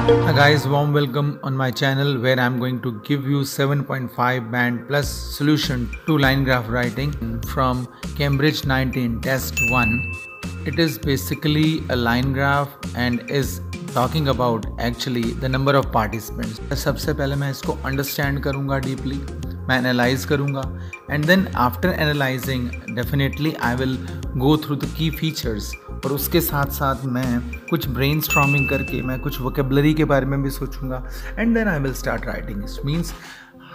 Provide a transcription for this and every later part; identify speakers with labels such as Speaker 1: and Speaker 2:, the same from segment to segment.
Speaker 1: Hi guys, warm welcome on my channel where I'm going to give you 7.5 band plus solution to line graph writing from Cambridge 19 test 1. It is basically a line graph and is talking about actually the number of participants. सबसे पहले मैं इसको understand करूँगा deeply, मैं analyze करूँगा and then after analyzing definitely I will go through the key features और उसके साथ साथ मैं कुछ brainstorming करके मैं कुछ vocabulary के बारे में भी सोचूंगा and then I will start writing. It means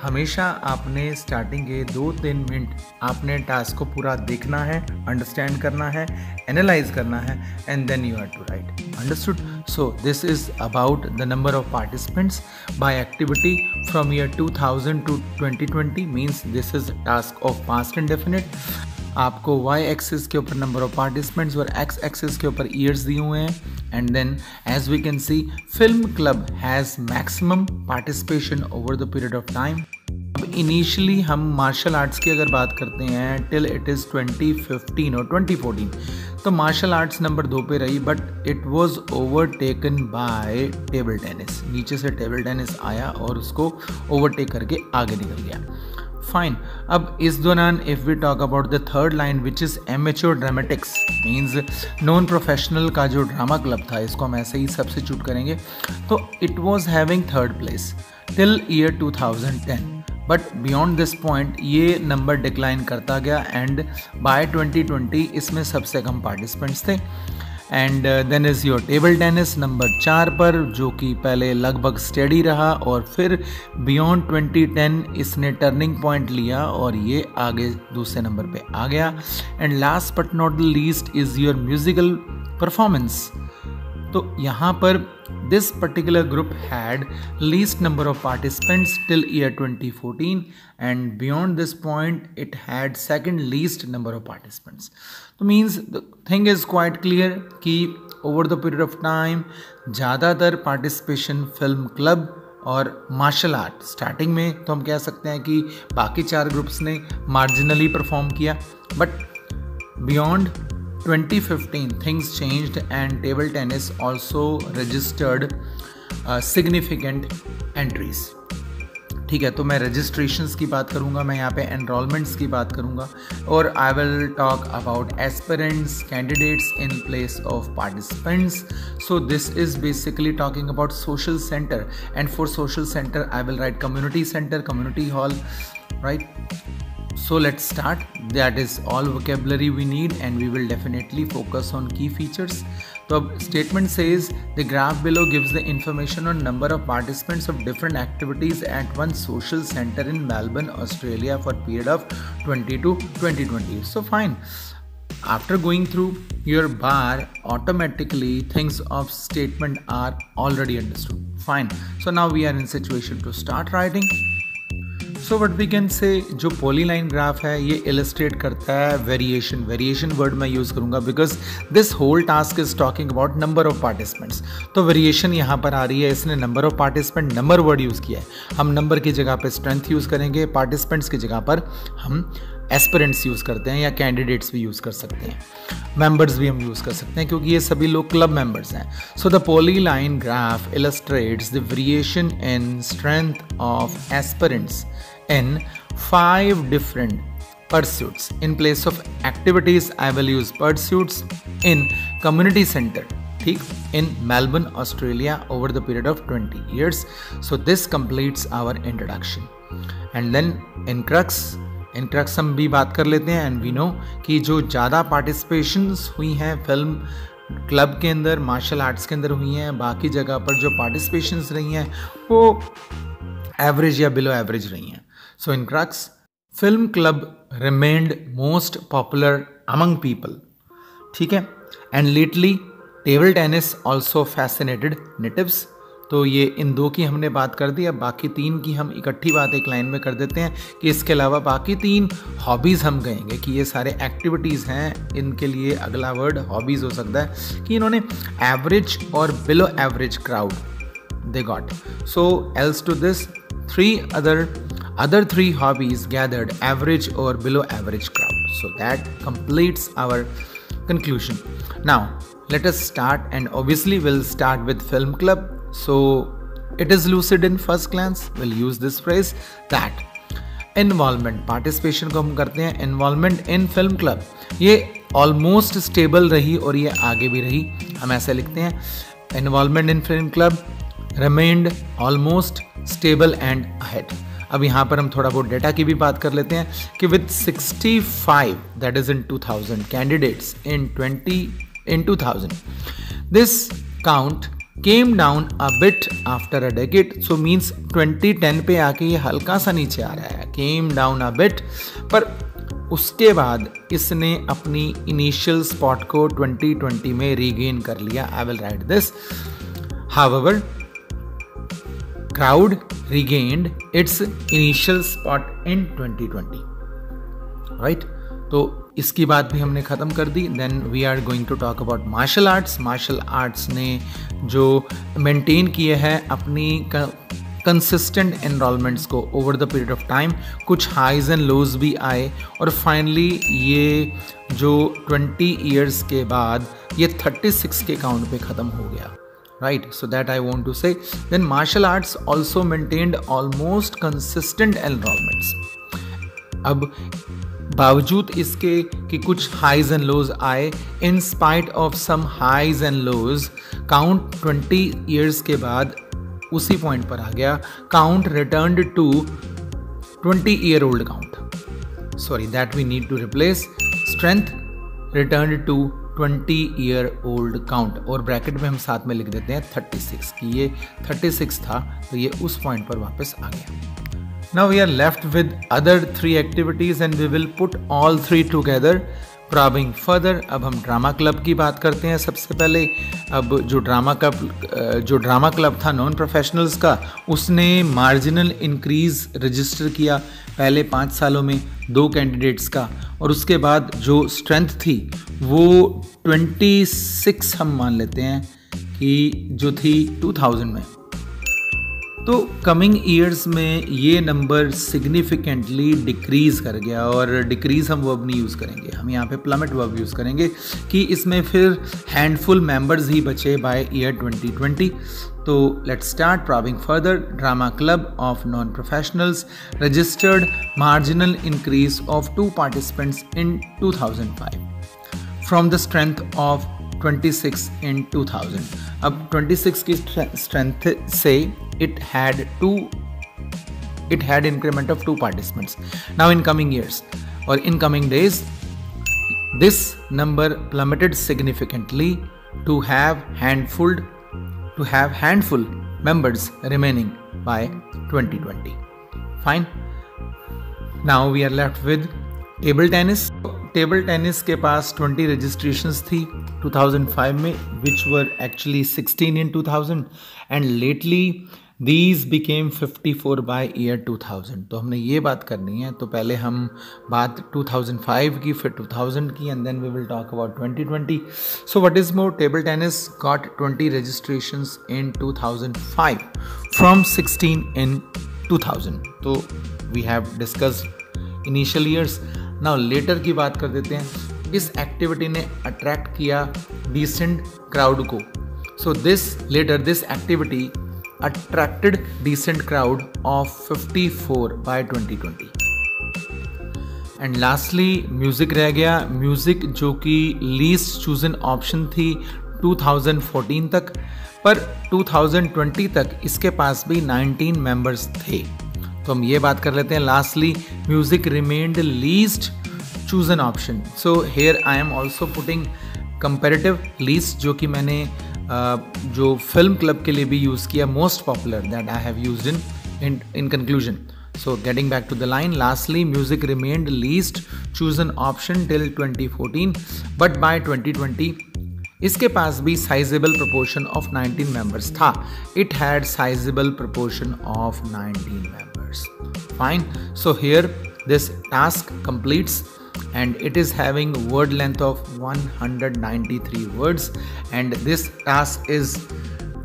Speaker 1: हमेशा आपने स्टार्टिंग के 2-3 मिनट आपने टास्क को पूरा देखना है, अंडरस्टैंड करना है, एनालाइज करना है and then you have to write. Understood? So this is about the number of participants by activity from year 2000 to 2020 means this is task of past indefinite. आपको y एक्सिस के ऊपर number of participants और x axis के ऊपर years दिए हुए हैं and then as we can see film club has maximum participation over the period of time. अब इनिशियली हम मार्शल आर्ट्स की अगर बात करते हैं टिल इट इज़ 2015 और 2014 तो मार्शल आर्ट्स नंबर 2 पे रही but it was overtaken by table tennis. नीचे से टेबल टेनिस आया और उसको ओवरटेक करके आगे निकल गया. फाइन. अब इस दौरान if we talk about the third line which is amateur dramatics means non professional का जो ड्रामा क्लब था इसको हम ऐसे ही सब्स्टिट्यूट करेंगे तो it was having third place till year 2010 but beyond this point ये नंबर डिक्लाइन करता गया एंड बाय 2020 इसमें सबसे कम पार्टिसिपेंट्स थे. And then is your table tennis number 4 पर जो कि पहले लगभग स्टेडी रहा और फिर बियॉन्ड 2010 इसने टर्निंग पॉइंट लिया और ये आगे दूसरे नंबर पे आ गया. And last but not the least is your musical performance. तो यहाँ पर this particular group had least number of participants till year 2014 and beyond this point it had second least number of participants. तो means the thing is quite clear कि over the period of time ज़्यादातर participation film club और martial art starting में तो हम कह सकते हैं कि बाकी 4 ग्रुप्स ने मार्जिनली परफॉर्म किया but beyond 2015 things changed and table tennis also registered significant entries. ठीक है, तो मैं रजिस्ट्रेशंस की बात करूँगा, मैं यहाँ पे एनरोलमेंट्स की बात करूँगा और I will talk about aspirants candidates in place of participants. So this is basically talking about social centre and for social centre I will write community centre, community hall, right. So let's start. That is all vocabulary we need and we will definitely focus on key features. So statement says the graph below gives the information on number of participants of different activities at one social center in Melbourne, Australia for period of 20 to 2020. So fine. After going through your bar, automatically things of statement are already understood. Fine. So now we are in situation to start writing. So what we can say जो polyline graph है ये illustrate करता है variation word मैं use करूँगा because this whole task is talking about number of participants. तो variation यहाँ पर आ रही है, इसने number of participant number word use किया है. हम नंबर की जगह पे स्ट्रेंथ यूज़ करेंगे, पार्टिसिपेंट्स की जगह पर हम एस्पिरेंट्स यूज़ करते हैं या कैंडिडेट्स भी यूज़ कर सकते हैं, मेंबर्स भी हम यूज़ कर सकते हैं क्योंकि ये सभी लोग क्लब मेंबर्स हैं. So the polyline graph illustrates the variation in strength of aspirants in 5 different pursuits. In place of activities I will use pursuits in community center, ठीक, in Melbourne, Australia over the period of 20 years. So this completes our introduction and then in crux हम भी बात कर लेते हैं and we know कि जो ज़्यादा participations हुई हैं फिल्म क्लब के अंदर, मार्शल आर्ट्स के अंदर हुई हैं, बाकी जगह पर जो पार्टिसिपेशंस रही हैं वो एवरेज या बिलो एवरेज रही हैं. So in crux, film club remained most popular among people. ठीक है, and lately table tennis also fascinated natives. तो ये इन 2 की हमने बात कर दी. अब बाकी 3 की हम इकट्ठी बात एक लाइन में कर देते हैं कि इसके अलावा बाकी 3 हॉबीज़ हम कहेंगे कि ये सारे एक्टिविटीज़ हैं. इनके लिए अगला वर्ड हॉबीज़ हो सकता है कि इन्होंने एवरेज और below average crowd they got. So else to this, 3 other 3 hobbies gathered average or below average crowd. So that completes our conclusion. Now let us start and obviously we'll start with film club. So it is lucid in first glance. We'll use this phrase. That involvement, participation को हम करते हैं involvement in film club, ये almost stable रही और ये आगे भी रही. हम ऐसे लिखते हैं involvement in film club remained almost stable and ahead. अब यहाँ पर हम थोड़ा बहुत डेटा की भी बात कर लेते हैं कि with 65 that is in 2000 candidates in 2000 this count came down a bit after a decade. So means 2010 पे आके ये हल्का सा नीचे आ रहा है, came down a bit, पर उसके बाद इसने अपनी इनिशियल स्पॉट को 2020 में रीगेन कर लिया. I will write this. However, crowd regained its initial spot in 2020. Right? तो इसकी बात भी हमने ख़त्म कर दी. Then we are going to talk about martial arts. Martial arts ने जो मेंटेन किए हैं अपनी कंसिस्टेंट एनरोलमेंट्स को over the period of time, कुछ हाइज एंड लोज भी आए और फाइनली ये जो 20 ईयर्स के बाद ये 36 के काउंट पे ख़त्म हो गया. Right, so that I want to say. Then martial arts also maintained almost consistent enrollments. अब बावजूद इसके कि कुछ हाइज एंड लोज आए, in spite of some highs and lows, count 20 years के बाद उसी पॉइंट पर आ गया. Count returned to 20 year old count. Sorry, that we need to replace. Strength returned to 20 year old count, और bracket में हम साथ में लिख देते हैं 36 कि ये 36 था, तो ये उस पॉइंट पर वापस आ गया. Now we are left with other 3 activities and we will put all 3 together. Probing further, अब हम ड्रामा क्लब की बात करते हैं सबसे पहले. अब जो ड्रामा क्लब था नॉन प्रोफेशनल्स का, उसने मार्जिनल इंक्रीज रजिस्टर किया पहले 5 सालों में 2 कैंडिडेट्स का, और उसके बाद जो स्ट्रेंथ थी वो 26 हम मान लेते हैं कि जो थी 2000 में. तो कमिंग ईयर्स में ये नंबर सिग्निफिकेंटली डिक्रीज़ कर गया, और डिक्रीज़ हम वर्ब नहीं यूज़ करेंगे, हम यहाँ पे प्लमेट वर्ब यूज़ करेंगे कि इसमें फिर हैंडफुल मेंबर्स ही बचे बाय ईयर 2020. तो let's start probing further. Drama club of non professionals registered marginal increase of 2 participants in 2005 from the strength of 26 in 2000. अब 26 की स्ट्रेंथ से it had increment of 2 participants. Now in coming years or in coming days, this number plummeted significantly to have handful members remaining by 2020. Fine. Now we are left with table tennis. Table tennis के पास 20 registrations थी 2005 में, which were actually 16 in 2000 and lately these became 54 by year 2000. तो हमने ये बात करनी है, तो पहले हम बात 2005 की, फिर 2000 की, and then we will talk about 2020. So what is more, table tennis got 20 registrations in 2005 from 16 in 2000. तो we have discussed initial years. Now later की बात कर देते हैं. इस एक्टिविटी ने अट्रैक्ट किया डिसेंट क्राउड को. So this activity attracted decent crowd of 54 by 2020. And lastly music रह गया. म्यूजिक जो कि लीस्ट चूजन ऑप्शन थी 2014 तक, पर 2020 तक इसके पास भी 19 मेंबर्स थे. तो हम ये बात कर लेते हैं. Lastly music remained least chosen option. So here I am also putting comparative least, जो कि मैंने जो फिल्म क्लब के लिए भी यूज़ किया, most popular that I have used in conclusion. So getting back to the line, lastly music remained least chosen option till 2014, but by 2020 इसके पास भी साइजेबल proportion of 19 members था. It had sizable proportion of 19 members. Fine. So here this task completes and it is having word length of 193 words, and this task is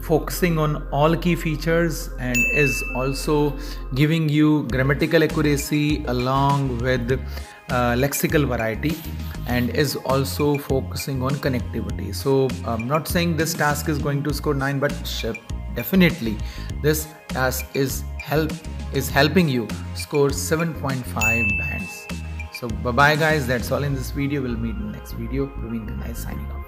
Speaker 1: focusing on all key features and is also giving you grammatical accuracy along with lexical variety, and is also focusing on connectivity. So I'm not saying this task is going to score 9, but definitely this task is helping you score 7.5 bands. So bye bye guys, that's all in this video. We'll meet in the next video. Praveen Kanai signing off.